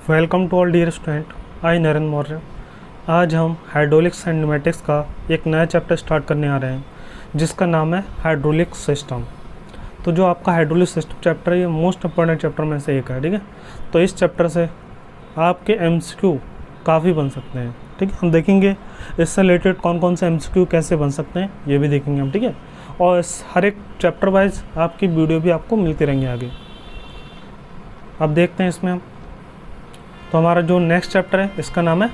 Welcome to all dear student. I Narendra Maurya. आज हम hydraulics and pneumatics का एक नया चैप्टर स्टार्ट करने आ रहे हैं जिसका नाम है हाइड्रोलिक सिस्टम। तो जो आपका हाइड्रोलिक सिस्टम चैप्टर है ये मोस्ट इंपॉर्टेंट चैप्टर में से एक है, ठीक है। तो इस चैप्टर से आपके एमसीक्यू काफ़ी बन सकते हैं, ठीक है। हम देखेंगे इससे रिलेटेड कौन कौन से एमसीक्यू कैसे बन सकते हैं ये भी देखेंगे हम, ठीक है। और इस हर एक चैप्टर वाइज आपकी वीडियो भी आपको मिलती रहेंगे आगे। अब देखते हैं इसमें हम, तो हमारा जो नेक्स्ट चैप्टर है इसका नाम है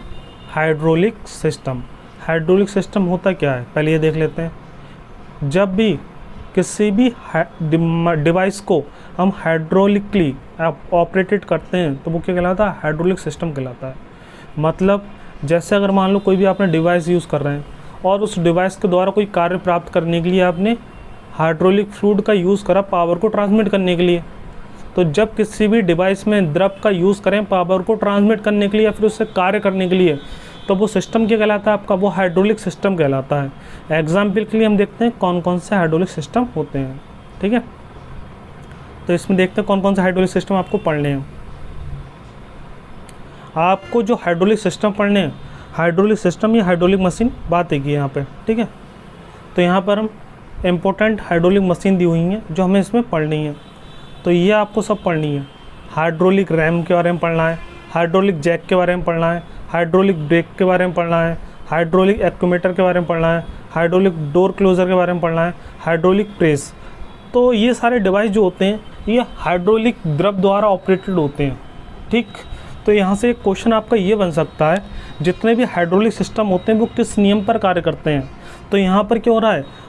हाइड्रोलिक सिस्टम। हाइड्रोलिक सिस्टम होता क्या है पहले ये देख लेते हैं। जब भी किसी भी डिवाइस को हम हाइड्रोलिकली ऑपरेटेड करते हैं तो वो क्या कहलाता है? हाइड्रोलिक सिस्टम कहलाता है। मतलब जैसे अगर मान लो कोई भी आपने डिवाइस यूज़ कर रहे हैं और उस डिवाइस के द्वारा कोई कार्य प्राप्त करने के लिए आपने हाइड्रोलिक फ्लूइड का यूज़ करा पावर को ट्रांसमिट करने के लिए। तो जब किसी भी डिवाइस में द्रव का यूज़ करें पावर को ट्रांसमिट करने के लिए या फिर उससे कार्य करने के लिए, तो वो सिस्टम क्या कहलाता है आपका? वो हाइड्रोलिक सिस्टम कहलाता है। एग्जाम्पल के लिए हम देखते हैं कौन कौन से हाइड्रोलिक सिस्टम होते हैं, ठीक है। तो इसमें देखते हैं कौन कौन से हाइड्रोलिक सिस्टम आपको पढ़ने हैं। आपको जो हाइड्रोलिक सिस्टम पढ़ने हैं, हाइड्रोलिक सिस्टम या हाइड्रोलिक मशीन बात एक ही है यहाँ पे, ठीक है। तो यहाँ पर हम इम्पोर्टेंट हाइड्रोलिक मशीन दी हुई हैं जो हमें इसमें पढ़नी है। तो ये आपको सब पढ़नी है। हाइड्रोलिक रैम के बारे में पढ़ना है, हाइड्रोलिक जैक के बारे में पढ़ना है, हाइड्रोलिक ब्रेक के बारे में पढ़ना है, हाइड्रोलिक एक्चुएटर के बारे में पढ़ना है, हाइड्रोलिक डोर क्लोजर के बारे में पढ़ना है, हाइड्रोलिक प्रेस। तो ये सारे डिवाइस जो होते हैं ये हाइड्रोलिक द्रव द्वारा ऑपरेटेड होते हैं, ठीक। तो यहाँ से एक क्वेश्चन आपका ये बन सकता है, जितने भी हाइड्रोलिक सिस्टम होते हैं वो किस नियम पर कार्य करते हैं। तो यहाँ पर क्या हो रहा है,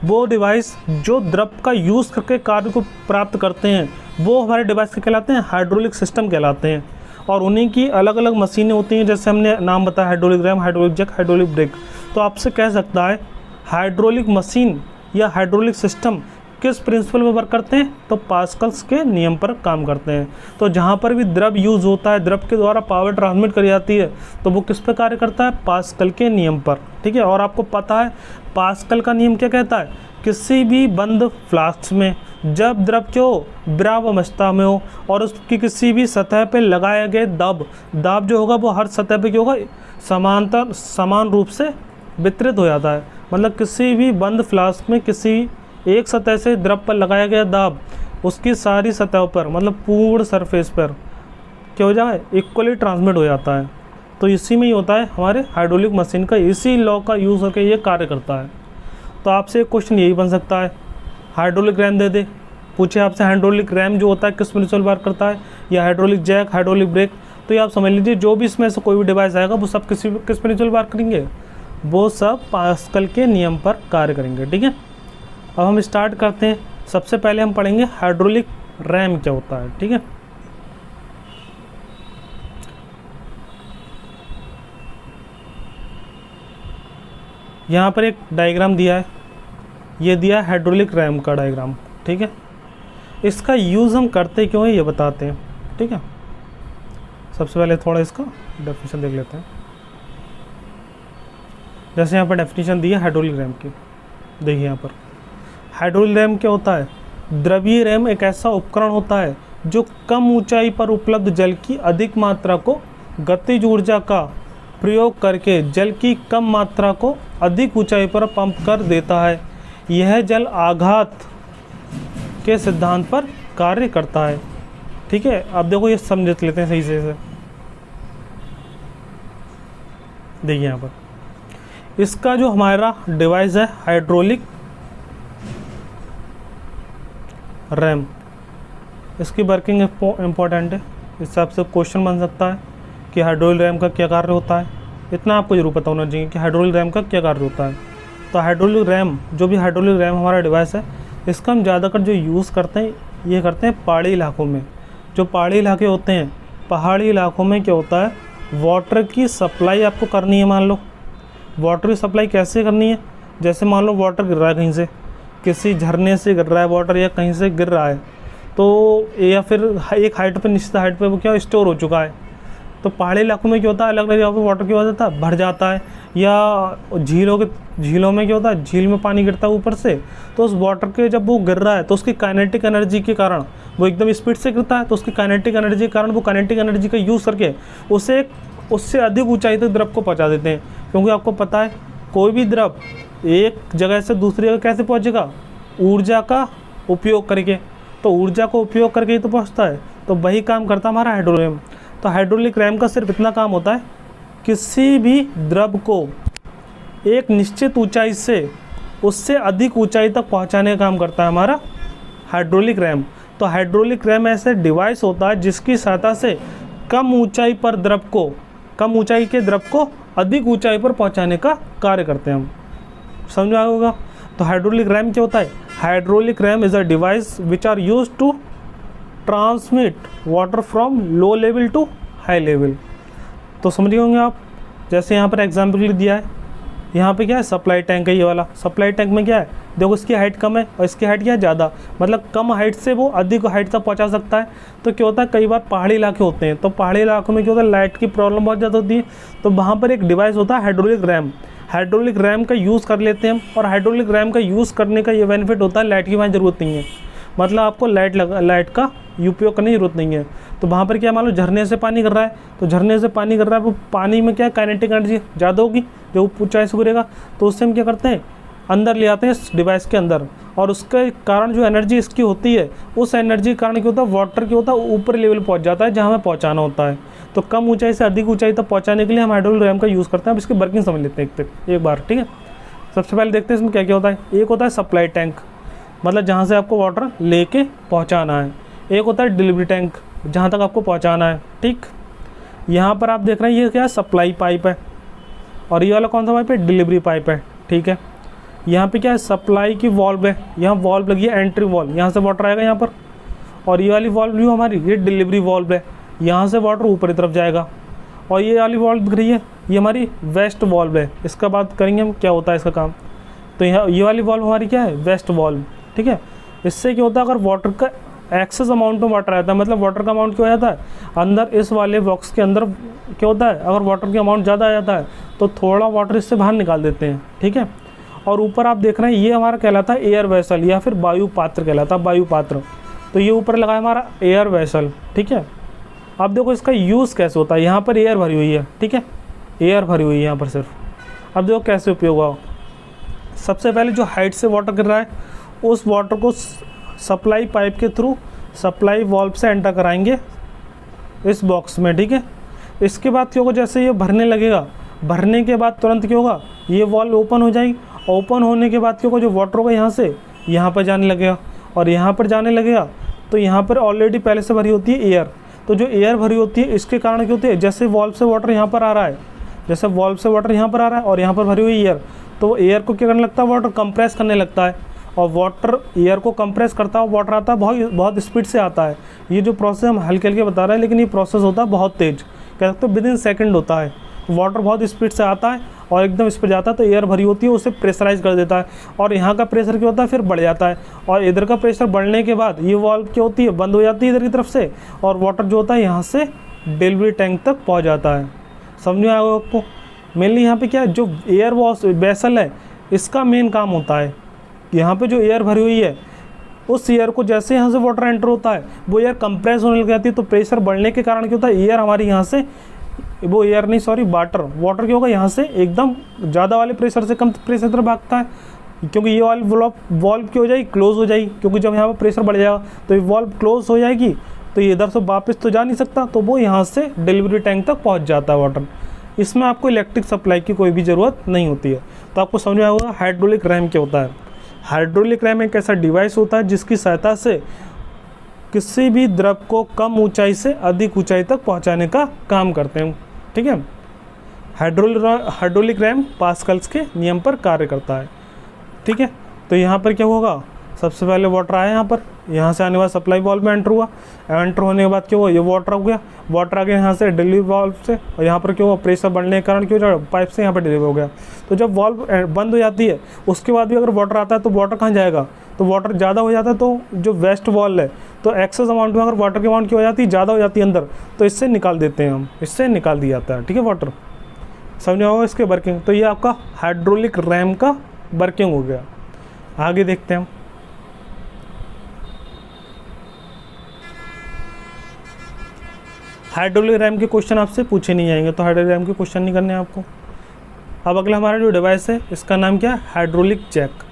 वो डिवाइस जो द्रव का यूज़ करके कार्य को प्राप्त करते हैं वो हमारे डिवाइस के कहलाते हैं हाइड्रोलिक सिस्टम कहलाते हैं। और उन्हीं की अलग अलग मशीनें होती हैं, जैसे हमने नाम बताया hydraulic ram, hydraulic jack, hydraulic brake. तो आपसे कह सकता है हाइड्रोलिक मशीन या हाइड्रोलिक सिस्टम किस प्रिंसिपल पर वर्क करते हैं? तो पास्कल्स के नियम पर काम करते हैं। तो जहाँ पर भी द्रव यूज़ होता है, द्रव के द्वारा पावर ट्रांसमिट करी जाती है, तो वो किस पर कार्य करता है? पास्कल के नियम पर, ठीक है। और आपको पता है पास्कल का नियम क्या कहता है? किसी भी बंद फ्लास्क में जब द्रव जो विराम अवस्था में हो और उसकी किसी भी सतह पे लगाए गए दाब जो होगा वो हर सतह पे क्या होगा? समान रूप से वितरित हो जाता है। मतलब किसी भी बंद फ्लास्क में किसी एक सतह से द्रव पर लगाया गया दाब उसकी सारी सतहों पर, मतलब पूर्ण सरफेस पर क्या हो जाए? इक्वली ट्रांसमिट हो जाता है। तो इसी में ही होता है हमारे हाइड्रोलिक मशीन का, इसी लॉ का यूज़ करके ये कार्य करता है। तो आपसे एक क्वेश्चन यही बन सकता है, हाइड्रोलिक रैम दे दे, पूछे आपसे हाइड्रोलिक रैम जो होता है किस प्रिंसिपल वर्क करता है, या हाइड्रोलिक जैक, हाइड्रोलिक ब्रेक। तो ये आप समझ लीजिए जो भी इसमें से कोई भी डिवाइस आएगा वो सब किस प्रिंसिपल वर्क करेंगे? वो सब पास्कल के नियम पर कार्य करेंगे, ठीक है। अब हम स्टार्ट करते हैं। सबसे पहले हम पढ़ेंगे हाइड्रोलिक रैम क्या होता है, ठीक है। यहाँ पर एक डायग्राम दिया है, ये दिया है हाइड्रोलिक रैम का डायग्राम, ठीक है। इसका यूज़ हम करते क्यों है ये बताते हैं, ठीक है। सबसे पहले थोड़ा इसका डेफिनेशन देख लेते हैं। जैसे यहाँ पर डेफिनेशन दी है हाइड्रोलिक रैम की, देखिए यहाँ पर हाइड्रोलिक रैम क्या होता है? द्रवीय रैम एक ऐसा उपकरण होता है जो कम ऊंचाई पर उपलब्ध जल की अधिक मात्रा को गतिज ऊर्जा का प्रयोग करके जल की कम मात्रा को अधिक ऊंचाई पर पंप कर देता है। यह जल आघात के सिद्धांत पर कार्य करता है, ठीक है। अब देखो ये समझ लेते हैं सही से। देखिए यहाँ पर इसका जो हमारा डिवाइस है हाइड्रोलिक रैम, इसकी वर्किंग इम्पोर्टेंट है। इससे आपसे क्वेश्चन बन सकता है कि हाइड्रोलिक रैम का क्या कार्य होता है। इतना आपको जरूर पता होना चाहिए कि हाइड्रोलिक रैम का क्या कार्य होता है। तो हाइड्रोलिक रैम, जो भी हाइड्रोलिक रैम हमारा डिवाइस है, इसका हम ज़्यादातर जो यूज़ करते हैं ये करते हैं पहाड़ी इलाकों में। जो पहाड़ी इलाके होते हैं, पहाड़ी इलाकों में क्या होता है, वाटर की सप्लाई आपको करनी है। मान लो वाटर की सप्लाई कैसे करनी है? जैसे मान लो वाटर गिर रहा है कहीं से, किसी झरने से गिर रहा है वाटर या कहीं से गिर रहा है, तो या फिर एक हाइट पर, निश्चित हाइट पर वो क्या स्टोर हो चुका है। तो पहाड़ी इलाकों में क्या होता है, अलग अलग जगह पर वाटर की वजह से भर जाता है या झीलों में क्या होता है, झील में पानी गिरता है ऊपर से, तो उस वाटर के जब वो गिर रहा है तो उसकी काइनेटिक एनर्जी के कारण वो एकदम स्पीड से गिरता है, तो उसकी काइनेटिक एनर्जी के कारण वो काइनेटिक एनर्जी का यूज़ करके उससे अधिक ऊंचाई तक द्रव को पहुंचा देते हैं। क्योंकि आपको पता है कोई भी द्रव एक जगह से दूसरी जगह कैसे पहुंचेगा, ऊर्जा का उपयोग करके, तो ऊर्जा को उपयोग करके ही तो पहुंचता है। तो वही काम करता है हमारा हाइड्रोलिक रैम। तो हाइड्रोलिक रैम का सिर्फ इतना काम होता है, किसी भी द्रव को एक निश्चित ऊंचाई से उससे अधिक ऊंचाई तक पहुंचाने का काम करता है हमारा हाइड्रोलिक रैम। तो हाइड्रोलिक रैम ऐसे डिवाइस होता है जिसकी सहायता से कम ऊंचाई के द्रव को अधिक ऊंचाई पर पहुंचाने का कार्य करते हैं हम। समझ में आया होगा। तो हाइड्रोलिक रैम क्या होता है, hydraulic ram is a device which are use to transmit water from low level to high level. तो समझ होंगे आप, जैसे यहाँ पर एग्जाम्पल के लिए दिया है, यहाँ पे क्या है सप्लाई टैंक है, ये वाला सप्लाई टैंक में क्या है, देखो इसकी हाइट कम है और इसकी हाइट क्या है ज़्यादा, मतलब कम हाइट से वो अधिक हाइट तक पहुँचा सकता है। तो क्या होता है कई बार पहाड़ी इलाके होते हैं, तो पहाड़ी इलाकों में क्या होता है लाइट की प्रॉब्लम बहुत ज़्यादा होती है, तो वहाँ पर एक डिवाइस होता है हाइड्रोलिक रैम। हाइड्रोलिक रैम का यूज़ कर लेते हैं हम, और हाइड्रोलिक रैम का यूज़ करने का ये बेनिफिट होता है लाइट की वहाँ ज़रूरत नहीं है, मतलब आपको लाइट का उपयोग करने की जरूरत नहीं है। तो वहाँ पर क्या मान लो झरने से पानी गिर रहा है, तो झरने से पानी गिर रहा है, वो पानी में क्या काइनेटिक एनर्जी ज़्यादा होगी, जो ऊंचाई से गिरेगा, तो उससे हम क्या करते हैं अंदर ले आते हैं इस डिवाइस के अंदर, और उसके कारण जो एनर्जी इसकी होती है, उस एनर्जी के कारण क्या होता है वाटर क्या होता है ऊपर लेवल पहुँच जाता है जहाँ हमें पहुँचाना होता है। तो कम ऊँचाई से अधिक ऊँचाई तक पहुँचाने के लिए हम हाइड्रोलिक रैम का यूज़ करते हैं। अब इसकी वर्किंग समझ लेते हैं एक बार, ठीक है। सबसे पहले देखते हैं इसमें क्या क्या होता है। एक होता है सप्लाई टैंक, मतलब जहाँ से आपको वाटर लेके पहुँचाना है। एक होता है डिलीवरी टैंक, जहाँ तक आपको पहुँचाना है, ठीक। यहाँ पर आप देख रहे हैं ये क्या है सप्लाई पाइप है, और ये वाला कौन सा पाइप है डिलीवरी पाइप है, ठीक है। यहाँ पे क्या है सप्लाई की वॉल्व है, यहाँ वॉल्व लगी है एंट्री वॉल्व, यहाँ से वाटर आएगा यहाँ पर, और ये वाली वॉल्व जो हमारी ये डिलीवरी वॉल्व है, यहाँ से वाटर ऊपर की तरफ जाएगा। और ये वाली वॉल्व दिख रही है ये हमारी वेस्ट वॉल्व है, इसका बात करेंगे हम क्या होता है इसका काम। तो यहाँ ये वाली वॉल्व हमारी क्या है वेस्ट वॉल्व, ठीक है। इससे क्या होता है अगर वाटर का एक्सेस अमाउंट में वाटर आता है, मतलब वाटर का अमाउंट क्या हो जाता है अंदर इस वाले बॉक्स के अंदर क्या होता है, अगर वाटर की अमाउंट ज़्यादा आ जाता है तो थोड़ा वाटर इससे बाहर निकाल देते हैं, ठीक है। और ऊपर आप देख रहे हैं ये हमारा कहलाता है एयर वेसल या फिर वायु पात्र कहलाता है, वायु पात्र। तो ये ऊपर लगा है हमारा एयर वेसल, ठीक है। अब देखो इसका यूज़ कैसे होता है, यहाँ पर एयर भरी हुई है, ठीक है, एयर भरी हुई है यहाँ पर सिर्फ। अब देखो कैसे उपयोग हुआ। सबसे पहले जो हाइट से वाटर गिर रहा है उस वाटर को सप्लाई पाइप के थ्रू सप्लाई वॉल्व से एंटर कराएंगे इस बॉक्स में, ठीक है। इसके बाद क्या होगा जैसे ये भरने लगेगा, भरने के बाद तुरंत क्या होगा ये वॉल्व ओपन हो जाएगी। ओपन होने के बाद क्या होगा जो वाटर होगा यहाँ से यहाँ पर जाने लगेगा, और यहाँ पर जाने लगेगा तो यहाँ पर ऑलरेडी पहले से भरी होती है एयर। तो जो एयर भरी होती है इसके कारण क्या होती है जैसे वॉल्व से वाटर यहाँ पर आ रहा है, जैसे वॉल्व से वाटर यहाँ पर आ रहा है और यहाँ पर भरी हुई एयर, तो एयर को क्या करने लगता है वाटर कंप्रेस करने लगता है, और वाटर एयर को कंप्रेस करता है, वाटर आता है बहुत स्पीड से आता है। ये जो प्रोसेस हम हल्के हल्के बता रहे हैं, लेकिन ये प्रोसेस होता है बहुत तेज़, कह सकते हो विदिन सेकंड होता है। वाटर बहुत स्पीड से आता है और एकदम स्पीड जाता है, तो एयर भरी होती है उसे प्रेशराइज कर देता है, और यहाँ का प्रेशर क्या होता है फिर बढ़ जाता है, और इधर का प्रेशर बढ़ने के बाद ये वाल्व क्या होती है बंद हो जाती है इधर की तरफ से, और वाटर जो होता है यहाँ से डिलीवरी टैंक तक पहुँच जाता है। समझ में आया आपको। मेनली यहाँ पे क्या है जो एयर वेसल है इसका मेन काम होता है, यहाँ पे जो एयर भरी हुई है उस एयर को जैसे यहाँ से वाटर एंटर होता है वो एयर कंप्रेस होने लग जाती है, तो प्रेशर बढ़ने के कारण क्या होता है एयर हमारी यहाँ से वाटर क्या होगा यहाँ से एकदम ज़्यादा वाले प्रेशर से कम प्रेशर तरफ भागता है, क्योंकि ये वाली वॉल्व क्या हो जाएगी क्लोज हो जाएगी, क्योंकि जब यहाँ पर प्रेशर बढ़ जाएगा तो ये वॉल्व क्लोज हो जाएगी, तो ये इधर से वापस तो जा नहीं सकता, तो वो यहाँ से डिलीवरी टैंक तक पहुँच जाता है वाटर। इसमें आपको इलेक्ट्रिक सप्लाई की कोई भी ज़रूरत नहीं होती है। तो आपको समझ में आया होगा हाइड्रोलिक रैम क्या होता है। हाइड्रोलिक रैम एक ऐसा डिवाइस होता है जिसकी सहायता से किसी भी द्रव को कम ऊंचाई से अधिक ऊंचाई तक पहुंचाने का काम करते हैं, ठीक है। हाइड्रोलिक रैम पास्कल्स के नियम पर कार्य करता है, ठीक है। तो यहाँ पर क्या होगा सबसे पहले वाटर आया यहाँ से आने बाद सप्लाई वाल्व में एंटर हुआ, एंटर होने के बाद क्या हुआ ये वाटर हो गया, वाटर आ गया यहाँ से डिलीवरी वाल्व से, और यहाँ पर क्या हुआ प्रेशर बढ़ने के कारण क्या पाइप से यहाँ पर डिलीवर हो गया। तो जब वाल्व बंद हो जाती है उसके बाद भी अगर वाटर आता है तो वाटर कहाँ जाएगा, तो वाटर ज़्यादा हो जाता है, तो जो वेस्ट वाल्व है तो एक्सेस अमाउंट में अगर वाटर की अमाउंट क्या हो जाती है ज़्यादा हो जाती है अंदर, तो इससे निकाल देते हैं हम, इससे निकाल दिया जाता है, ठीक है वाटर। समझ में होगा इसके वर्किंग। तो ये आपका हाइड्रोलिक रैम का वर्किंग हो गया। आगे देखते हैं हम। हाइड्रोलिक रैम के क्वेश्चन आपसे पूछे नहीं जाएंगे, तो हाइड्रोलिक रैम के क्वेश्चन नहीं करने हैं आपको। अब अगला हमारा जो डिवाइस है इसका नाम क्या है, हाइड्रोलिक जैक।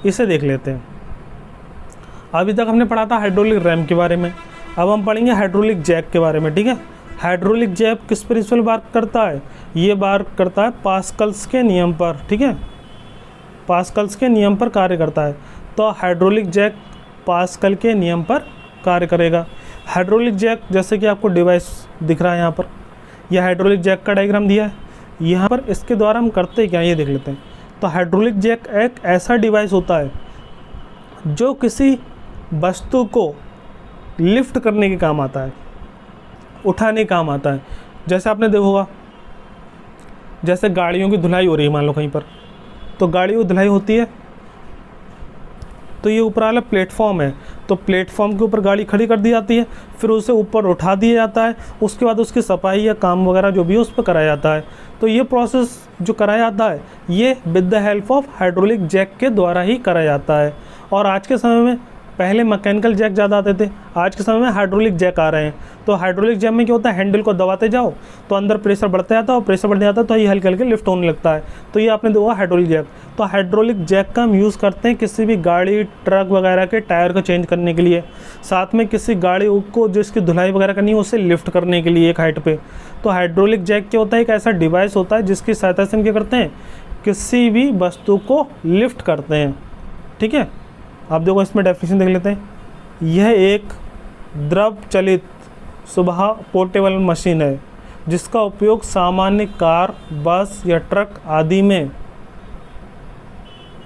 इसे देख लेते हैं। अभी तक हमने पढ़ा था हाइड्रोलिक रैम के बारे में, अब हम पढ़ेंगे हाइड्रोलिक जैक के बारे में, ठीक है। हाइड्रोलिक जैक किस प्रिंसिपल वर्क करता है, ये वर्क करता है पास्कल्स के नियम पर, ठीक है, पास्कल्स के नियम पर कार्य करता है। तो हाइड्रोलिक जैक पास्कल के नियम पर कार्य करेगा। हाइड्रोलिक जैक जैसे कि आपको डिवाइस दिख रहा है यहाँ पर, यह हाइड्रोलिक जैक का डायग्राम दिया है यहाँ पर। इसके द्वारा हम करते क्या, ये देख लेते हैं। तो हाइड्रोलिक जैक एक ऐसा डिवाइस होता है जो किसी वस्तु को लिफ्ट करने के काम आता है, उठाने के काम आता है। जैसे आपने देखा होगा, जैसे गाड़ियों की धुलाई हो रही है मान लो कहीं पर, तो गाड़ियों की धुलाई होती है, तो ये ऊपर वाला प्लेटफॉर्म है, तो प्लेटफॉर्म के ऊपर गाड़ी खड़ी कर दी जाती है, फिर उसे ऊपर उठा दिया जाता है, उसके बाद उसकी सफाई या काम वगैरह जो भी है उस पर कराया जाता है। तो ये प्रोसेस जो कराया जाता है ये with the help of hydraulic jack के द्वारा ही कराया जाता है। और आज के समय में, पहले मैकेनिकल जैक ज़्यादा आते थे, आज के समय में हाइड्रोलिक जैक आ रहे हैं। तो हाइड्रोलिक जैक में क्या होता है, हैंडल को दबाते जाओ तो अंदर प्रेशर बढ़ता जाता है, और प्रेशर बढ़ने जाता है तो ये हल्के हल्के लिफ्ट होने लगता है। तो ये आपने देखा हाइड्रोलिक जैक। तो हाइड्रोलिक जैक का हम यूज़ करते हैं किसी भी गाड़ी ट्रक वगैरह के टायर को चेंज करने के लिए, साथ में किसी गाड़ी को जिसकी धुलाई वगैरह करनी है उसे लिफ्ट करने के लिए एक हाइट पे। तो हाइड्रोलिक जैक क्या होता है, एक ऐसा डिवाइस होता है जिसकी सहायता से हम क्या करते हैं, किसी भी वस्तु को लिफ्ट करते हैं, ठीक है। आप देखो इसमें डेफिनेशन देख लेते हैं। यह एक द्रव चलित सुबह पोर्टेबल मशीन है जिसका उपयोग सामान्य कार, बस या ट्रक आदि में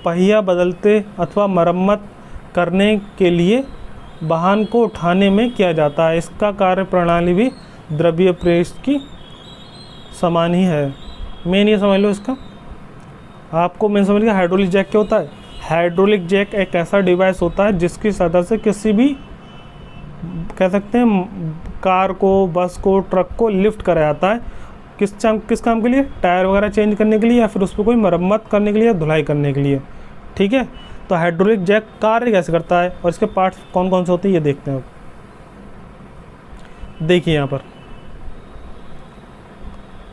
पहिया बदलते अथवा मरम्मत करने के लिए वाहन को उठाने में किया जाता है। इसका कार्य प्रणाली भी द्रव्य प्रेस की समान ही है। मेन ये समझ लो इसका, आपको मेन समझ लिया। हाइड्रोलिक जैक क्या होता है, हाइड्रोलिक जैक एक ऐसा डिवाइस होता है जिसकी सहायता से किसी भी, कह सकते हैं, कार को, बस को, ट्रक को लिफ्ट करा जाता है। किस काम के लिए, टायर वगैरह चेंज करने के लिए, या फिर उस पर कोई मरम्मत करने के लिए, धुलाई करने के लिए, ठीक है। तो हाइड्रोलिक जैक कार्य कैसे करता है और इसके पार्ट्स कौन कौन से होते हैं ये देखते हैं। अब देखिए यहाँ पर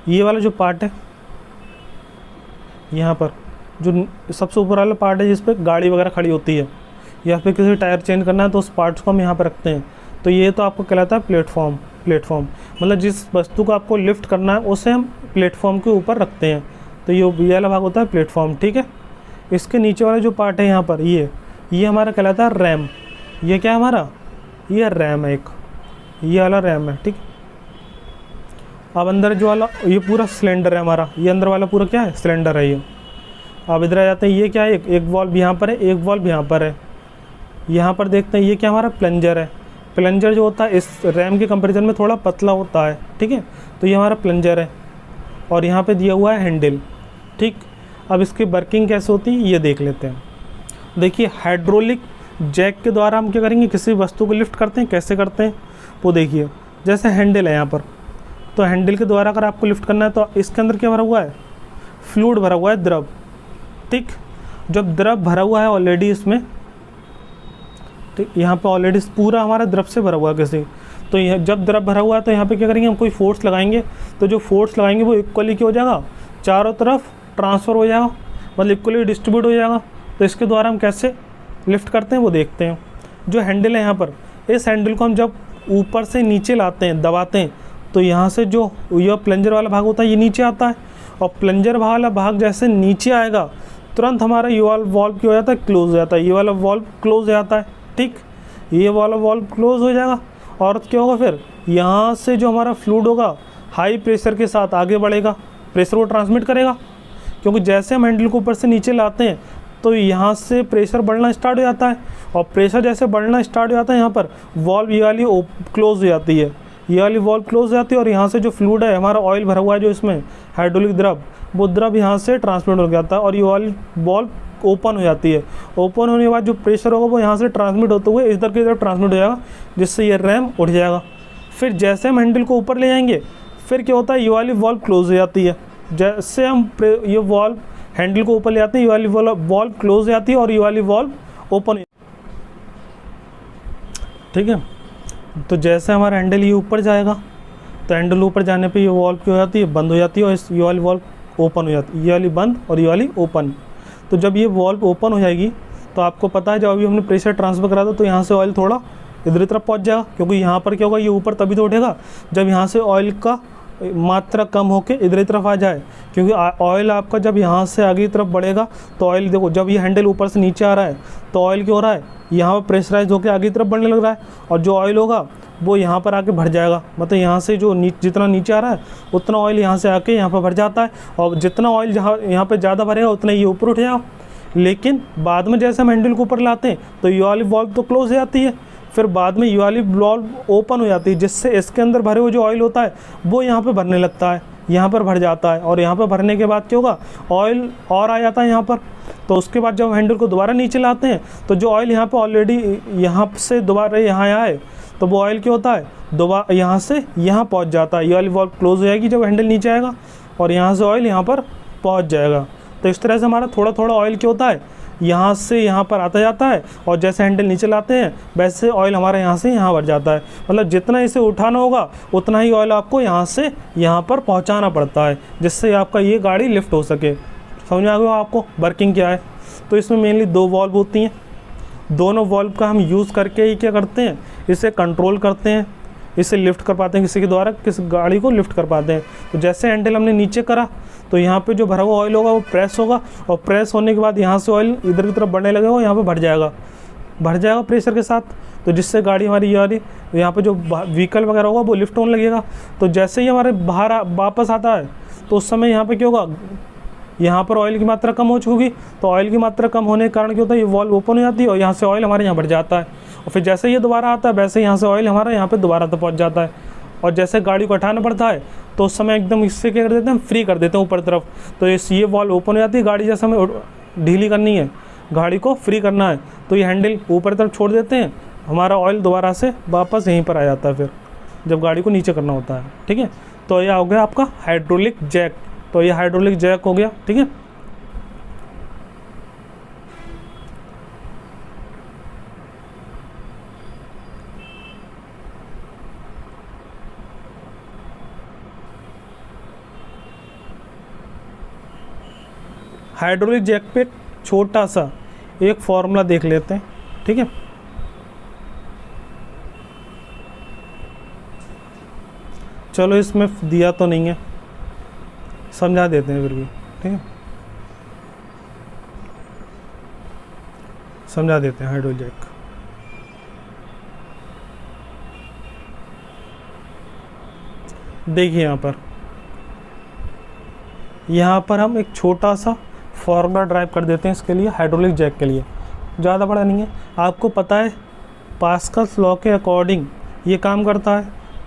ये वाला जो पार्ट है, यहाँ पर जो सबसे ऊपर वाला पार्ट है जिस पे गाड़ी वगैरह खड़ी होती है या फिर किसी टायर चेंज करना है तो उस पार्ट्स को हम यहाँ पर रखते हैं। तो ये तो आपको कहलाता है प्लेटफॉर्म। मतलब जिस वस्तु को आपको लिफ्ट करना है उसे हम प्लेटफॉर्म के ऊपर रखते हैं। तो ये वाला भाग होता है प्लेटफॉर्म, ठीक है। इसके नीचे वाला जो पार्ट है यहाँ पर, ये हमारा कहलाता है रैम। ये क्या है हमारा, ये रैम है, एक ये वाला रैम है, ठीक। अब अंदर जो वाला ये पूरा सिलेंडर है हमारा, ये अंदर वाला पूरा क्या है, सिलेंडर है ये। अब इधर आ जाते हैं, ये क्या है, एक वॉल्व यहाँ पर है, एक वॉल्व यहाँ पर है। यहाँ पर देखते हैं ये क्या हमारा प्लंजर है। प्लंजर जो होता है इस रैम के कंपैरिजन में थोड़ा पतला होता है, ठीक है। तो ये हमारा प्लंजर है और यहाँ पे दिया हुआ है हैंडल, ठीक। अब इसकी वर्किंग कैसे होती है ये देख लेते हैं। देखिए हाइड्रोलिक जैक के द्वारा हम क्या करेंगे, किसी वस्तु को लिफ्ट करते हैं। कैसे करते हैं वो देखिए, जैसे हैंडल है यहाँ पर, तो हैंडल के द्वारा अगर आपको लिफ्ट करना है तो इसके अंदर क्या भरा हुआ है, फ्लूइड भरा हुआ है, द्रव, ठीक। जब द्रव भरा हुआ है ऑलरेडी इसमें, ठीक, यहाँ पे ऑलरेडी पूरा हमारा द्रव से भरा हुआ है किसी। तो यह जब द्रव भरा हुआ है तो यहाँ पे क्या करेंगे, हम कोई फोर्स लगाएंगे, तो जो फोर्स लगाएंगे वो इक्वली क्या हो जाएगा, चारों तरफ ट्रांसफ़र हो जाएगा, मतलब इक्वली डिस्ट्रीब्यूट हो जाएगा। तो इसके द्वारा हम कैसे लिफ्ट करते हैं वो देखते हैं। जो हैंडल है यहाँ पर, इस हैंडल को हम जब ऊपर से नीचे लाते हैं, दबाते हैं, तो यहाँ से जो यह प्लंजर वाला भाग होता है ये नीचे आता है, और प्लंजर वाला भाग जैसे नीचे आएगा तुरंत हमारा ये वाला वॉल्व क्या हो जाता है, क्लोज हो जाता है। ये वाला वॉल्व क्लोज हो जाता है, ठीक। ये वाला वॉल्व क्लोज हो जाएगा और क्या होगा, फिर यहाँ से जो हमारा फ्लूइड होगा हाई प्रेशर के साथ आगे बढ़ेगा, प्रेशर को ट्रांसमिट करेगा। क्योंकि जैसे हम हैंडल को ऊपर से नीचे लाते हैं तो यहाँ से प्रेशर बढ़ना स्टार्ट हो जाता है, और प्रेशर जैसे बढ़ना स्टार्ट हो जाता है यहाँ पर वॉल्व ये वाली क्लोज हो जाती है, ये वाली वॉल्व क्लोज हो जाती है, और यहाँ से जो फ्लूइड है हमारा ऑयल भरा हुआ है जो इसमें हाइड्रोलिक द्रव, वो द्रव यहाँ से ट्रांसमिट हो जाता है और ये वाली वॉल्व ओपन हो जाती है। ओपन होने के बाद जो प्रेशर होगा वो यहाँ से ट्रांसमिट होते हुए इधर की तरफ ट्रांसमिट हो जाएगा, जिससे ये रैम उठ जाएगा। फिर जैसे हम हैंडल को ऊपर ले जाएंगे फिर क्या होता है, ये वाली वॉल्व क्लोज हो जाती है, जैसे हम ये वॉल्व हैंडल को ऊपर ले आते हैं, ये वाली वॉल्व क्लोज हो जाती है और ये वाली वॉल्व ओपन, ठीक है। तो जैसे हमारा हैंडल ये ऊपर जाएगा तो हैंडल ऊपर जाने पे ये वॉल्व क्या हो जाती है, बंद हो जाती है, और ये वाली वॉल्व ओपन हो जाती है, ये वाली बंद और ये वाली ओपन। तो जब ये वॉल्व ओपन हो जाएगी तो आपको पता है जब अभी हमने प्रेशर ट्रांसफ़र करा था तो यहाँ से ऑयल थोड़ा इधर तरफ पहुँच जाएगा, क्योंकि यहाँ पर क्या होगा, ये ऊपर तभी तो उठेगा जब यहाँ से ऑयल का मात्रा कम होके इधर तरफ आ जाए, क्योंकि ऑयल आपका जब यहाँ से आगे की तरफ बढ़ेगा तो ऑयल देखो, जब ये हैंडल ऊपर से नीचे आ रहा है तो ऑयल क्या हो रहा है, यहाँ पर प्रेशराइज होकर आगे की तरफ बढ़ने लग रहा है, और जो ऑयल होगा वो यहाँ पर आके भर जाएगा। मतलब यहाँ से जो जितना नीचे आ रहा है उतना ऑयल यहाँ से आके यहाँ पर भर जाता है, और जितना ऑयल यहाँ पे ज़्यादा भरेगा उतना ये ऊपर उठ जाएगा। लेकिन बाद में जैसे हम हैंडल को ऊपर लाते हैं तो ये वाली वॉल्व तो क्लोज हो जाती है, फिर बाद में ये वाली वॉल्व ओपन हो जाती है, जिससे इसके अंदर भरे हुए जो ऑयल होता है वो यहाँ पे भरने लगता है, यहाँ पर भर जाता है, और यहाँ पर भरने के बाद क्या होगा, ऑयल और आ जाता है यहाँ पर। तो उसके बाद जब हैंडल को दोबारा नीचे लाते हैं तो जो ऑयल यहाँ पर ऑलरेडी यहाँ से दोबारा यहाँ आया है तो वो ऑयल क्या होता है, दोबारा यहाँ से यहाँ पहुँच जाता है, ये वाली वॉल्व क्लोज हो जाएगी जब हैंडल नीचे आएगा, और यहाँ से ऑयल यहाँ पर पहुँच जाएगा। तो इस तरह से हमारा थोड़ा थोड़ा ऑयल क्या होता है, यहाँ से यहाँ पर आता जाता है, और जैसे हैंडल नीचे लाते हैं वैसे ऑयल हमारा यहाँ से यहाँ भर जाता है। मतलब जितना इसे उठाना होगा उतना ही ऑयल आपको यहाँ से यहाँ पर पहुँचाना पड़ता है, जिससे आपका ये गाड़ी लिफ्ट हो सके। समझ आ गया आपको वर्किंग क्या है। तो इसमें मेनली 2 वॉल्व होती हैं, दोनों वॉल्व का हम यूज़ करके ही क्या करते हैं, इसे कंट्रोल करते हैं, इसे लिफ्ट कर पाते हैं, किसी के द्वारा किस गाड़ी को लिफ्ट कर पाते हैं। तो जैसे हैंडल हमने नीचे करा तो यहाँ पे जो भरा हुआ ऑयल होगा वो प्रेस होगा, और प्रेस होने के बाद यहाँ से ऑयल इधर की तरफ बढ़ने लगेगा, यहाँ पे भर जाएगा प्रेशर के साथ। तो जिससे गाड़ी हमारी ये वाली यहाँ पे जो व्हीकल वगैरह होगा वो लिफ्ट होने लगेगा। तो जैसे ही हमारे बाहर वापस आता है तो उस समय यहाँ पे क्या होगा, यहाँ पर ऑयल की मात्रा कम हो चुकी, तो ऑयल की मात्रा कम होने के कारण क्या होता है, ये वॉल्व ओपन हो जाती है और यहाँ से ऑयल हमारे यहाँ बढ़ जाता है, और फिर जैसे ये दोबारा आता है वैसे यहाँ से ऑयल हमारा यहाँ पे दोबारा तक पहुँच जाता है। और जैसे गाड़ी को हटाना पड़ता है तो उस समय एकदम इससे क्या कर देते हैं, हम फ्री कर देते हैं ऊपर तरफ। तो ये वॉल्व ओपन हो जाती है, गाड़ी जैसे हमें ढीली करनी है, गाड़ी को फ्री करना है तो ये हैंडल ऊपर तरफ छोड़ देते हैं, हमारा ऑयल दोबारा से वापस यहीं पर आ जाता है फिर जब गाड़ी को नीचे करना होता है। ठीक है, तो यह हो गया आपका हाइड्रोलिक जैक। तो ये हाइड्रोलिक जैक हो गया। ठीक है, हाइड्रोलिक जैक पे छोटा सा एक फॉर्मूला देख लेते हैं। ठीक है, चलो इसमें दिया तो नहीं है, समझा देते हैं फिर भी। ठीक है, समझा देते हैं हाइड्रोलिक जैक। देखिए यहाँ पर हम एक छोटा सा फॉर्मूला ड्राइव कर देते हैं इसके लिए, हाइड्रोलिक जैक के लिए। ज़्यादा बड़ा नहीं है, आपको पता है पास्कल्स लॉ के अकॉर्डिंग ये काम करता है,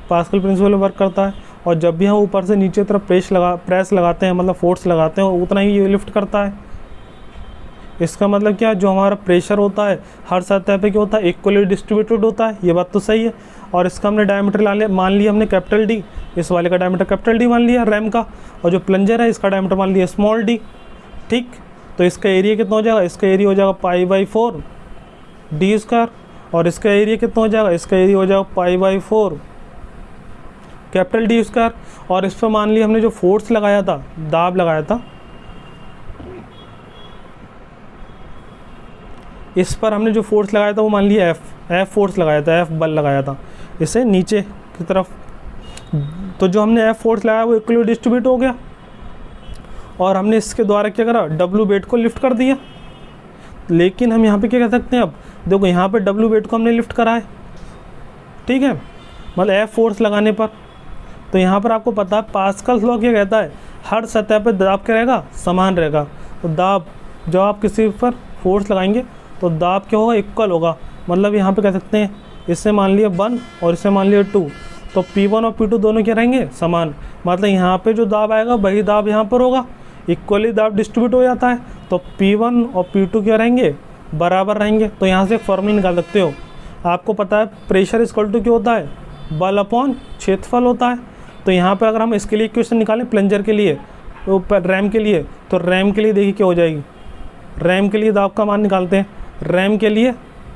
पास्कल प्रिंसिपल वर्क करता है। और जब भी हम ऊपर से नीचे तरफ प्रेस लगाते हैं, मतलब फोर्स लगाते हैं, उतना ही ये लिफ्ट करता है। इसका मतलब क्या, जो हमारा प्रेशर होता है हर सतह पे क्या होता है, इक्वली डिस्ट्रीब्यूटेड होता है। ये बात तो सही है। और इसका हमने डायमीटर मान लिया हमने कैपिटल डी, इस वाले का डायमीटर कैपिटल डी मान लिया रैम का, और जो प्लंजर है इसका डायमीटर मान लिया स्मॉल डी। ठीक, तो इसका एरिया कितना हो जाएगा, इसका एरिया हो जाएगा π/4 डी स्क्वायर, और इसका एरिया कितना हो जाएगा, इसका एरिया हो जाएगा π/4 कैपिटल डी स्क्वायर। और इस पर मान लिया हमने जो फोर्स लगाया था, दाब लगाया था, इस पर हमने जो फोर्स लगाया था वो मान लिया एफ फोर्स लगाया था, एफ बल लगाया था इसे नीचे की तरफ। तो जो हमने एफ फोर्स लगाया वो इक्वली डिस्ट्रीब्यूट हो गया, और हमने इसके द्वारा क्या करा, डब्ल्यू वेट को लिफ्ट कर दिया। लेकिन हम यहाँ पे क्या कर सकते हैं, अब देखो यहाँ पे डब्ल्यू वेट को हमने लिफ्ट करा है। ठीक है, मतलब एफ फोर्स लगाने पर। तो यहाँ पर आपको पता है पास्कल्स लॉ क्या कहता है, हर सतह पे दाब क्या रहेगा, समान रहेगा। तो दाब जब आप किसी पर फोर्स लगाएंगे तो दाब क्या होगा, इक्वल होगा। मतलब यहाँ पे कह सकते हैं इससे मान लिया 1 और इससे मान लिया 2, तो P1 और P2 दोनों क्या रहेंगे, समान। मतलब यहाँ पे जो दाब आएगा वही दाब यहाँ पर होगा, इक्वली दाब डिस्ट्रीब्यूट हो जाता है। तो P1 और P2 क्या रहेंगे, बराबर रहेंगे। तो यहाँ से एक फॉर्मूला निकाल सकते हो। आपको पता है प्रेशर इक्वल टू क्या होता है, बल अपॉन क्षेत्रफल होता है। तो यहाँ पे अगर हम इसके लिए इक्वेशन निकालें प्लंजर के लिए, ऊपर रैम के लिए, तो रैम के लिए देखिए क्या हो जाएगी, रैम के लिए दाब का मान निकालते हैं। रैम के लिए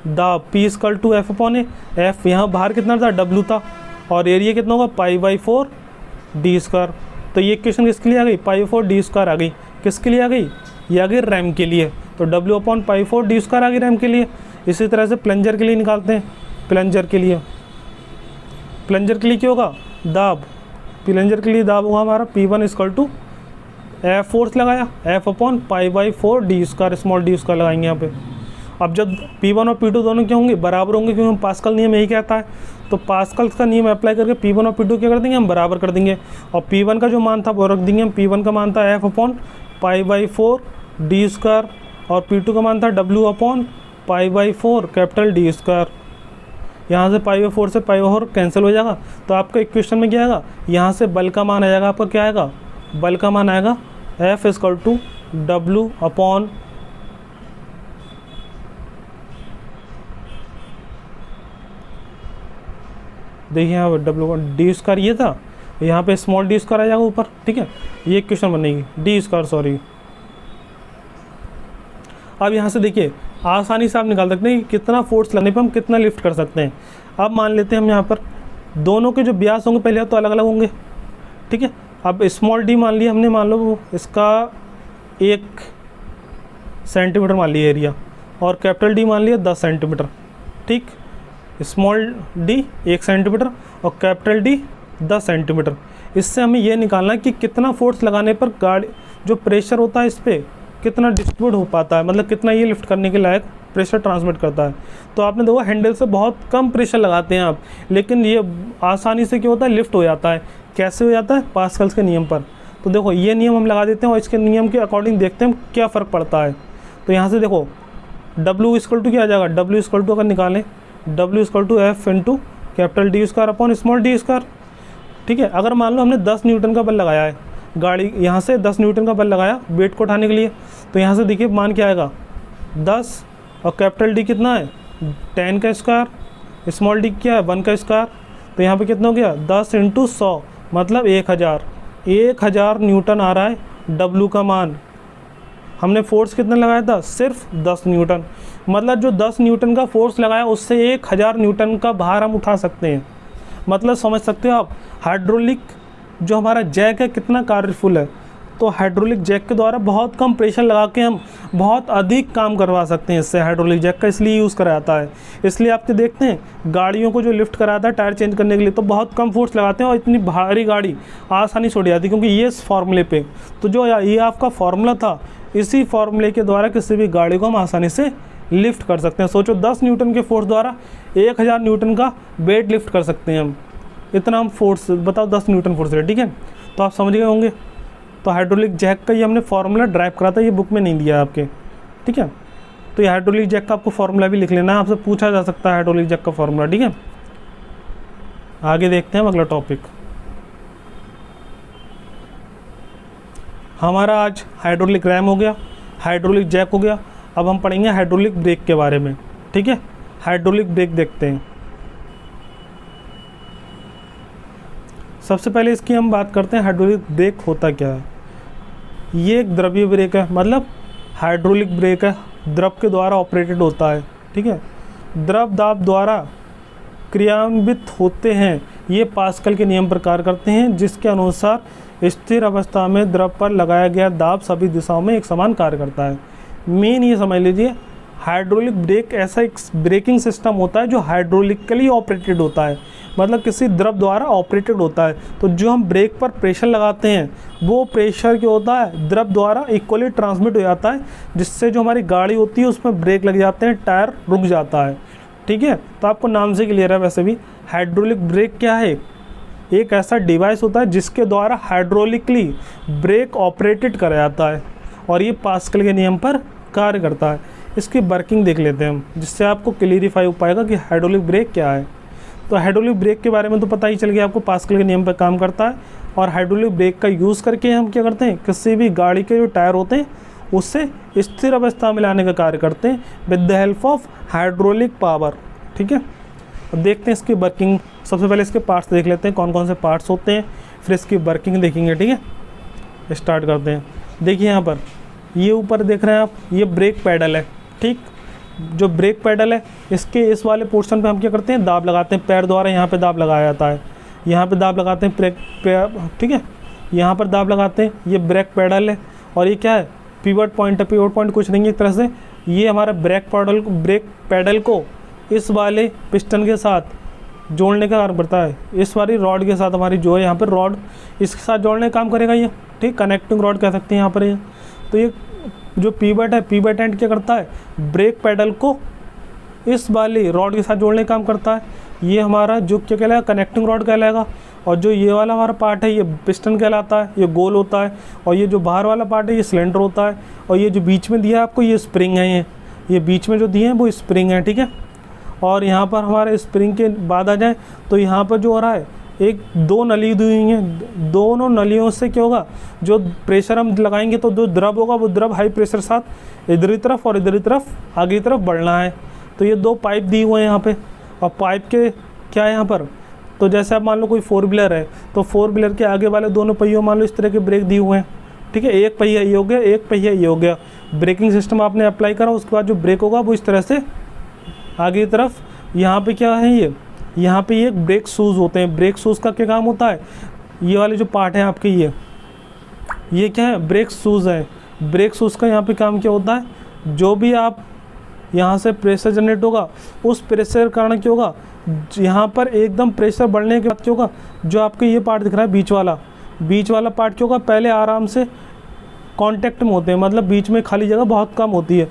दाब P equal to F upon A, F यहाँ बाहर कितना था, W था, और एरिया कितना होगा π/4 d स्क्वायर। तो ये इक्वेशन किसके लिए आ गई, π/4 d स्क्वायर आ गई। किसके लिए आ गई, ये आ गई रैम के लिए, तो W अपॉन π/4 d स्क्वायर आ गई रैम के लिए। इसी तरह से प्लंजर के लिए निकालते हैं। प्लंजर के लिए क्या होगा, दाब, प्लंजर के लिए दाब होगा हमारा P1 equal to F force लगाया, F upon π/4 d square, small d square लगाएंगे यहाँ पे। अब जब P1 और P2 दोनों क्या होंगे, बराबर होंगे, क्योंकि पास्कल नियम यही कहता है। तो पास्कल का नियम अप्लाई करके P1 और P2 क्या कर देंगे, हम बराबर कर देंगे। और P1 का जो मान था वो रख देंगे हम, P1 का मान था F अपॉन π/4 d स्क्वायर, और P2 का मान था W upon π/4 capital D square. यहाँ से π/4 से π/4 कैंसिल हो जाएगा, तो आपका इक्वेशन में क्या आएगा, यहाँ से बल का मान आ जाएगा आपका, क्या आएगा, बल का मान आएगा F equal to W upon देखिए यहाँ W D स्क्वायर ये था, यहाँ पे स्मॉल d स्क्वायर आ जाएगा ऊपर, ठीक है, ये इक्वेशन बनेगी D स्क्वायर, सॉरी। अब यहाँ से देखिए आसानी से आप निकाल सकते हैं कि कितना फोर्स लगने पर हम कितना लिफ्ट कर सकते हैं। अब मान लेते हैं हम यहाँ पर दोनों के जो व्यास होंगे पहले तो अलग अलग होंगे, ठीक है। अब स्मॉल d मान लिया हमने, मान लो इसका 1 सेंटीमीटर मान लिया एरिया, और कैपिटल D मान लिया 10 सेंटीमीटर, ठीक। स्मॉल d 1 सेंटीमीटर और कैपिटल D 10 सेंटीमीटर। इससे हमें ये निकालना है कि कितना फोर्स लगाने पर गाड़ी जो प्रेशर होता है इस पर कितना डिस्ट्रीब्यूट हो पाता है, मतलब कितना ये लिफ्ट करने के लायक प्रेशर ट्रांसमिट करता है। तो आपने देखा हैंडल से बहुत कम प्रेशर लगाते हैं आप, लेकिन ये आसानी से क्या होता है, लिफ्ट हो जाता है। कैसे हो जाता है, पास्कल्स के नियम पर। तो देखो ये नियम हम लगा देते हैं और इसके नियम के अकॉर्डिंग देखते हैं क्या फ़र्क पड़ता है। तो यहाँ से देखो W इक्वल टू क्या आ जाएगा, W इक्वल टू अगर निकालें W equal to F into capital D square upon small d square, ठीक है। अगर मान लो हमने 10 न्यूटन का बल लगाया है, गाड़ी यहाँ से 10 न्यूटन का बल लगाया वेट को उठाने के लिए, तो यहाँ से देखिए मान क्या आएगा 10, और कैपिटल D कितना है 10 का स्क्वायर, स्मॉल d क्या है 1 का स्क्वायर। तो यहाँ पे कितना हो गया 10 इंटू 100 मतलब 1000 न्यूटन आ रहा है W का मान। हमने फोर्स कितना लगाया था, सिर्फ 10 न्यूटन, मतलब जो 10 न्यूटन का फोर्स लगाया उससे 1000 न्यूटन का भार हम उठा सकते हैं। मतलब समझ सकते हो आप हाइड्रोलिक जो हमारा जैक है कितना कार्यफुल है। तो हाइड्रोलिक जैक के द्वारा बहुत कम प्रेशर लगा के हम बहुत अधिक काम करवा सकते हैं। इससे हाइड्रोलिक जैक का इसलिए यूज़ करा जाता है। इसलिए आपके देखते हैं गाड़ियों को जो लिफ्ट कराता है टायर चेंज करने के लिए, तो बहुत कम फोर्स लगाते हैं और इतनी भारी गाड़ी आसानी से उड़ जाती है, क्योंकि ये इस फार्मूले पे, तो जो ये आपका फार्मूला था, इसी फार्मूले के द्वारा किसी भी गाड़ी को हम आसानी से लिफ्ट कर सकते हैं। सोचो 10 न्यूटन के फोर्स द्वारा 1000 न्यूटन का वेट लिफ्ट कर सकते हैं हम। इतना हम फोर्स, बताओ 10 न्यूटन फोर्स है, ठीक है। तो आप समझ गए होंगे। तो हाइड्रोलिक जैक का ये हमने फार्मूला ड्राइव करा था, ये बुक में नहीं दिया आपके, ठीक है। तो ये हाइड्रोलिक जैक का आपको फार्मूला भी लिख लेना है, आपसे पूछा जा सकता है हाइड्रोलिक जैक का फार्मूला, ठीक है। आगे देखते हैं अगला टॉपिक। हमारा आज हाइड्रोलिक रैम हो गया, हाइड्रोलिक जैक हो गया। अब हम पढ़ेंगे हाइड्रोलिक ब्रेक के बारे में, ठीक है। हाइड्रोलिक ब्रेक देखते हैं। सबसे पहले इसकी हम बात करते हैं हाइड्रोलिक ब्रेक होता क्या है। ये एक द्रवीय ब्रेक है, मतलब हाइड्रोलिक ब्रेक है, द्रव के द्वारा ऑपरेटेड होता है, ठीक है। द्रव दाब द्वारा क्रियान्वित होते हैं। ये पास्कल के नियम पर कार्य करते हैं, जिसके अनुसार स्थिर अवस्था में द्रव पर लगाया गया दाब सभी दिशाओं में एक समान कार्य करता है। मेन ये समझ लीजिए, हाइड्रोलिक ब्रेक ऐसा एक ब्रेकिंग सिस्टम होता है जो हाइड्रोलिकली ऑपरेटेड होता है, मतलब किसी द्रव द्वारा ऑपरेटेड होता है। तो जो हम ब्रेक पर प्रेशर लगाते हैं वो प्रेशर क्या होता है, द्रव द्वारा इक्वली ट्रांसमिट हो जाता है, जिससे जो हमारी गाड़ी होती है उसमें ब्रेक लग जाते हैं, टायर रुक जाता है, ठीक है। तो आपको नाम से क्लियर है। वैसे भी हाइड्रोलिक ब्रेक क्या है, एक ऐसा डिवाइस होता है जिसके द्वारा हाइड्रोलिकली ब्रेक ऑपरेटेड करा जाता है, और ये पास्कल के नियम पर कार्य करता है। इसकी वर्किंग देख लेते हैं हम, जिससे आपको क्लियरिफाई हो पाएगा कि हाइड्रोलिक ब्रेक क्या है। तो हाइड्रोलिक ब्रेक के बारे में तो पता ही चल गया आपको, पास्कल के नियम पर काम करता है। और हाइड्रोलिक ब्रेक का यूज़ करके हम क्या करते हैं, किसी भी गाड़ी के जो टायर होते हैं उससे स्थिर अवस्था में लाने का कार्य करते हैं with the help of hydraulic power, ठीक है। अब देखते हैं इसकी वर्किंग। सबसे पहले इसके पार्ट्स देख लेते हैं, कौन कौन से पार्ट्स होते हैं, फिर इसकी वर्किंग देखेंगे, ठीक है। स्टार्ट करते हैं। देखिए यहाँ पर ये ऊपर देख रहे हैं आप, ये ब्रेक पैडल है, ठीक। जो ब्रेक पैडल है इसके इस वाले पोर्शन पे हम क्या करते हैं, दाब लगाते हैं, पैर द्वारा यहाँ पे दाब लगाया जाता है, यहाँ पे दाब लगाते हैं ब्रेक पे, ठीक है, यहाँ पर दाब लगाते हैं। ये ब्रेक पैडल है और ये क्या है, पिवट पॉइंट है। पिवट पॉइंट कुछ नहीं है एक तरह से, ये हमारा ब्रेक पैडल को इस वाले पिस्टन के साथ जोड़ने का काम करता है। इस वाली रॉड के साथ, हमारी जो है यहाँ पर रॉड, इसके साथ जोड़ने का काम करेगा ये, ठीक, कनेक्टिंग रॉड कह सकते हैं यहाँ पर ये। तो ये जो पिवट है, पिवट एंड क्या करता है, ब्रेक पैडल को इस वाली रॉड के साथ जोड़ने का काम करता है। ये हमारा जो क्या कहलाएगा, कनेक्टिंग रॉड कहलाएगा। और जो ये वाला हमारा पार्ट है ये पिस्टन कहलाता है, ये गोल होता है। और ये जो बाहर वाला पार्ट है ये सिलेंडर होता है। और ये जो बीच में दिया है आपको, ये स्प्रिंग है, ये बीच में जो दिए हैं वो स्प्रिंग है, ठीक है। और यहाँ पर हमारे स्प्रिंग के बाद आ जाए तो यहाँ पर जो हो रहा है, एक दो नली दी हुई हैं, दोनों नलियों से क्या होगा, जो प्रेशर हम लगाएंगे तो जो द्रव होगा वो द्रव हाई प्रेशर साथ इधर की तरफ और इधर की तरफ आगे की तरफ बढ़ना है। तो ये दो पाइप दिए हुए हैं यहाँ पे। और पाइप के क्या है यहाँ पर, तो जैसे आप मान लो कोई 4 व्हीलर है, तो 4 व्हीलर के आगे वाले दोनों पहियों मान लो इस तरह के ब्रेक दिए हुए हैं, ठीक है। एक पहिया ये हो गया, एक पहिया ये हो गया। ब्रेकिंग सिस्टम आपने अप्लाई करा, उसके बाद जो ब्रेक होगा वो इस तरह से आगे की तरफ। यहाँ पे क्या है, ये यहाँ पे ये ब्रेक शूज़ होते हैं। ब्रेक शूज़ का क्या काम होता है, ये वाले जो पार्ट हैं आपके, ये क्या है, ब्रेक शूज़ है। ब्रेक शूज़ का यहाँ पे काम क्या होता है, जो भी आप यहाँ से प्रेशर जनरेट होगा, उस प्रेशर के कारण क्या होगा, यहाँ पर एकदम प्रेशर बढ़ने के बाद क्या होगा, जो आपके ये पार्ट दिख रहा है बीच वाला पार्ट क्या होगा, पहले आराम से कांटेक्ट में होते हैं, मतलब बीच में खाली जगह बहुत कम होती है,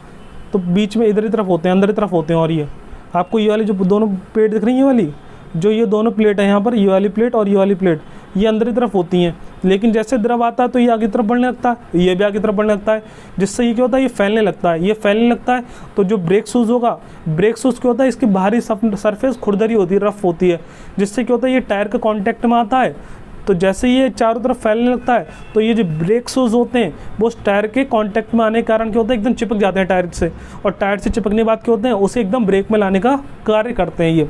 तो बीच में इधर की तरफ होते हैं, अंदर की तरफ होते हैं। और ये आपको ये वाली जो दोनों प्लेट दिख रही है, ये वाली जो ये दोनों प्लेट है यहाँ पर, ये वाली प्लेट और ये वाली प्लेट, ये अंदर की तरफ होती हैं। लेकिन जैसे द्रव आता है तो ये आगे की तरफ बढ़ने लगता है, ये भी आगे की तरफ बढ़ने लगता है, जिससे ये क्या होता है, ये फैलने लगता है। ये फैलने लगता है तो जो ब्रेक शूज़ होगा, ब्रेक शूज़ क्या होता है, इसकी बाहरी सरफेस खुरदरी होती है, रफ होती है, जिससे क्या होता है, ये टायर के कॉन्टैक्ट में आता है। तो जैसे ये चारों तरफ फैलने लगता है तो ये जो ब्रेक शूज़ होते हैं वो उस टायर के कांटेक्ट में आने के कारण क्या होता है, एकदम चिपक जाते हैं टायर से। और टायर से चिपकने के बाद क्या होते हैं, उसे एकदम ब्रेक में लाने का कार्य करते हैं ये।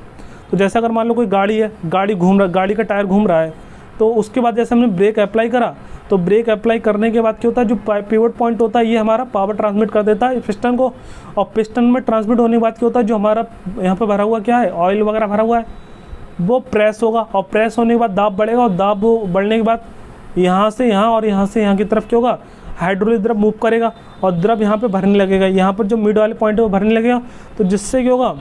तो जैसे अगर मान लो कोई गाड़ी है, गाड़ी का टायर घूम रहा है, तो उसके बाद जैसे हमने ब्रेक अप्लाई करा, तो ब्रेक अप्लाई करने के बाद क्या होता है, जो पिवट पॉइंट होता है ये हमारा पावर ट्रांसमिट कर देता है पिस्टन को। और पिस्टन में ट्रांसमिट होने के बाद क्या होता है, जो हमारा यहाँ पर भरा हुआ क्या है, ऑयल वगैरह भरा हुआ है, वो प्रेस होगा। और प्रेस होने के बाद दाब बढ़ेगा, और दाब बढ़ने के बाद यहाँ से यहाँ और यहाँ से यहाँ की तरफ क्या होगा, हाइड्रोलिक द्रव मूव करेगा और द्रव यहाँ पे भरने लगेगा। यहाँ पर जो मिड वाले पॉइंट है वो भरने लगेगा। तो जिससे क्या होगा,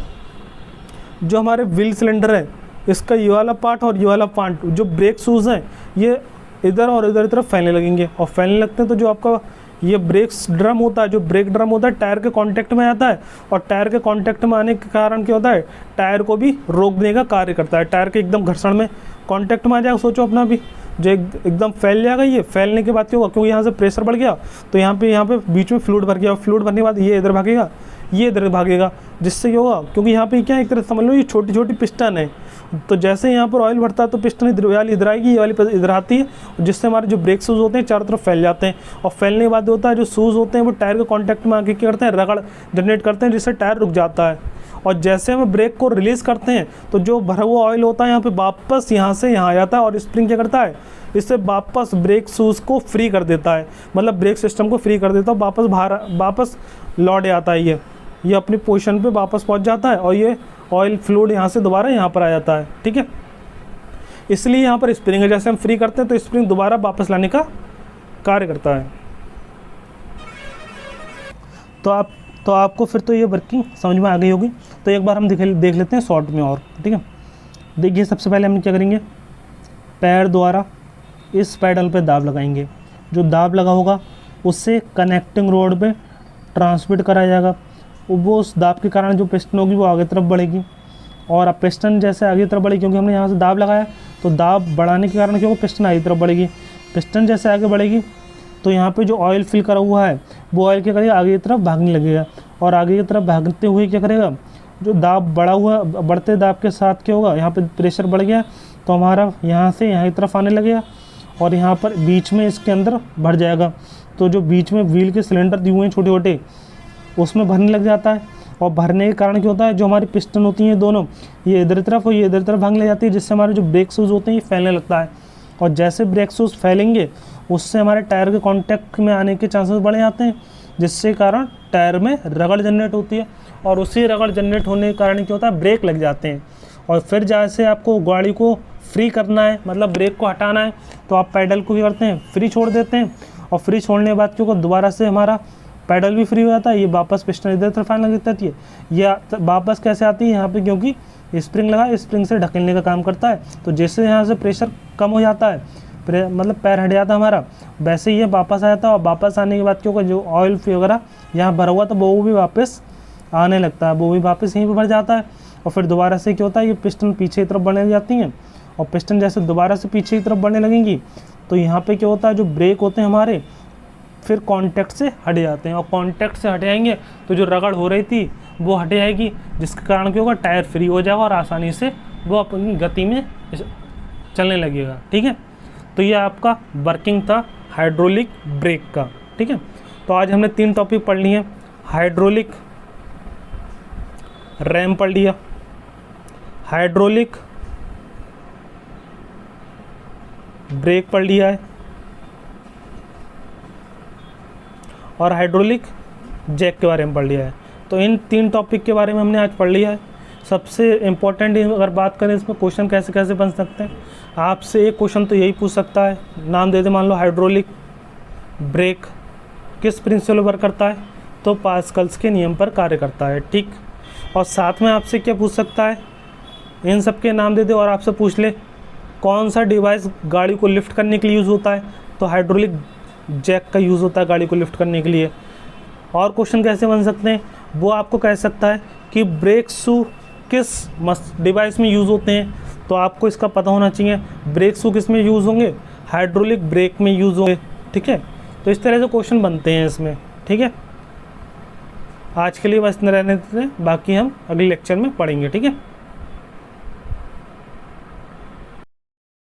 जो हमारे व्हील सिलेंडर है इसका ये वाला पार्ट और ये वाला पार्ट, जो ब्रेक शूज़ हैं, ये इधर और इधर तरफ फैलने लगेंगे। और फैलने लगते हैं तो जो आपका ये ब्रेक ड्रम होता है, जो ब्रेक ड्रम होता है, टायर के कांटेक्ट में आता है। और टायर के कांटेक्ट में आने के कारण क्या होता है, टायर को भी रोकने का कार्य करता है। टायर के एकदम घर्षण में कांटेक्ट में आ जाएगा, सोचो अपना भी, जो एकदम फैल जाएगा। ये फैलने के बाद क्या होगा, क्योंकि यहाँ से प्रेशर बढ़ गया तो यहाँ पे बीच में फ्लूइड भर गया। फ्लूइड भरने के बाद ये इधर भागेगा, ये इधर भागेगा, जिससे क्या होगा, क्योंकि यहाँ पे क्या है, एक तरह समझ लो ये छोटी छोटी पिस्टन है। तो जैसे यहाँ पर ऑयल भरता है तो पिस्टन इधर आएगी, ये वाली इधर आती है, जिससे हमारे जो ब्रेक शूज़ होते हैं चारों तरफ फैल जाते हैं। और फैलने के बाद होता है, जो शूज़ होते हैं वो टायर के कांटेक्ट में आके क्या करते हैं, रगड़ जनरेट करते हैं, जिससे टायर रुक जाता है। और जैसे हम ब्रेक को रिलीज़ करते हैं तो जो भरा हुआ ऑयल होता है यहाँ पे वापस यहाँ से यहाँ आ जाता है। और स्प्रिंग क्या करता है, इससे वापस ब्रेक शूज़ को फ्री कर देता है, मतलब ब्रेक सिस्टम को फ्री कर देता है, वापस बाहर वापस लौट आता है। ये अपनी पोजीशन पे वापस पहुँच जाता है और ये ऑयल फ्लूइड यहाँ से दोबारा यहाँ पर आ जाता है, ठीक है। इसलिए यहाँ पर स्प्रिंग है, जैसे हम फ्री करते हैं तो स्प्रिंग दोबारा वापस लाने का कार्य करता है। तो आपको फिर तो ये वर्किंग समझ में आ गई होगी। तो एक बार हम देख लेते हैं शॉर्ट में और, ठीक है। देखिए सबसे पहले हम क्या करेंगे, पैर द्वारा इस पैडल पे दाब लगाएंगे। जो दाब लगा होगा उससे कनेक्टिंग रोड पे ट्रांसमिट कराया जाएगा। वो उस दाब के कारण जो पिस्टन होगी वो आगे तरफ बढ़ेगी। और अब पिस्टन जैसे आगे तरफ बढ़ेगी, क्योंकि हमने यहाँ से दाब लगाया, तो दाब बढ़ाने के कारण क्या होगा, पिस्टन आगे तरफ बढ़ेगी। पिस्टन जैसे आगे बढ़ेगी तो यहाँ पे जो ऑयल फिल करा हुआ है वो ऑयल क्या करेगा, आगे की तरफ भागने लगेगा। और आगे की तरफ भागते हुए क्या करेगा, जो दाब बढ़ा हुआ, बढ़ते दाब के साथ क्या होगा, यहाँ पे प्रेशर बढ़ गया तो हमारा यहाँ से यहाँ की तरफ आने लगेगा और यहाँ पर बीच में इसके अंदर भर जाएगा। तो जो बीच में व्हील के सिलेंडर दिए हुए हैं छोटे छोटे, उसमें भरने लग जाता है। और भरने के कारण क्या होता है, जो हमारी पिस्टन होती हैं दोनों, ये इधर तरफ और ये इधर तरफ भागने लग जाती है, जिससे हमारे जो ब्रेक शूज़ होते हैं ये फैलने लगता है। और जैसे ब्रेक शूज़ फैलेंगे उससे हमारे टायर के कांटेक्ट में आने के चांसेस बढ़ जाते हैं, जिससे कारण टायर में रगड़ जनरेट होती है और उसी रगड़ जनरेट होने के कारण क्या होता है, ब्रेक लग जाते हैं। और फिर जैसे आपको गाड़ी को फ्री करना है, मतलब ब्रेक को हटाना है, तो आप पैडल को भी करते हैं फ्री छोड़ देते हैं, और फ्री छोड़ने के बाद क्योंकि दोबारा से हमारा पैडल भी फ्री हो जाता है, ये वापस पिस्टन इधर तरफ आने लग जाती है। यह वापस कैसे आती है यहाँ पे, क्योंकि स्प्रिंग लगा, स्प्रिंग से ढकेलने का काम करता है। तो जैसे यहाँ से प्रेशर कम हो जाता है, मतलब पैर हट जाता है हमारा, वैसे ही ये वापस आ जाता है। और वापस आने के बाद क्योंकि जो ऑयल वगैरह यहाँ भरा हुआ था वो भी वापस आने लगता है, वो भी वापस यहीं पर भर जाता है। और फिर दोबारा से क्या होता है, ये पिस्टन पीछे की तरफ बढ़ने जाती हैं, और पिस्टन जैसे दोबारा से पीछे की तरफ बढ़ने लगेंगी तो यहाँ पे क्या होता है, जो ब्रेक होते हैं हमारे फिर कांटेक्ट से हट जाते हैं, और कांटेक्ट से हट जाएंगे तो जो रगड़ हो रही थी वो हट जाएगी, जिसके कारण क्या होगा, टायर फ्री हो जाएगा और आसानी से वो अपनी गति में चलने लगेगा। ठीक है, तो ये आपका वर्किंग था हाइड्रोलिक ब्रेक का। ठीक है, तो आज हमने 3 टॉपिक पढ़ लिए, हाइड्रोलिक रैम पढ़ लिया, हाइड्रोलिक ब्रेक पढ़ लिया है, और हाइड्रोलिक जैक के बारे में पढ़ लिया है। तो इन 3 टॉपिक के बारे में हमने आज पढ़ लिया है। सबसे इम्पोर्टेंट अगर बात करें इसमें क्वेश्चन कैसे कैसे बन सकते हैं, आपसे एक क्वेश्चन तो यही पूछ सकता है, नाम दे दे मान लो हाइड्रोलिक ब्रेक किस प्रिंसिपल पर करता है, तो पास्कल्स के नियम पर कार्य करता है। ठीक, और साथ में आपसे क्या पूछ सकता है, इन सब के नाम दे दे और आपसे पूछ ले कौन सा डिवाइस गाड़ी को लिफ्ट करने के लिए यूज़ होता है, तो हाइड्रोलिक जैक का यूज़ होता है गाड़ी को लिफ्ट करने के लिए। और क्वेश्चन कैसे बन सकते हैं, वो आपको कह सकता है कि ब्रेक शू किस डिवाइस में यूज़ होते हैं, तो आपको इसका पता होना चाहिए ब्रेक शू किस में यूज़ होंगे, हाइड्रोलिक ब्रेक में यूज़ होंगे। ठीक है, तो इस तरह से क्वेश्चन बनते हैं इसमें। ठीक है, आज के लिए बस इतना रहने देते हैं, बाकी हम अगले लेक्चर में पढ़ेंगे। ठीक है।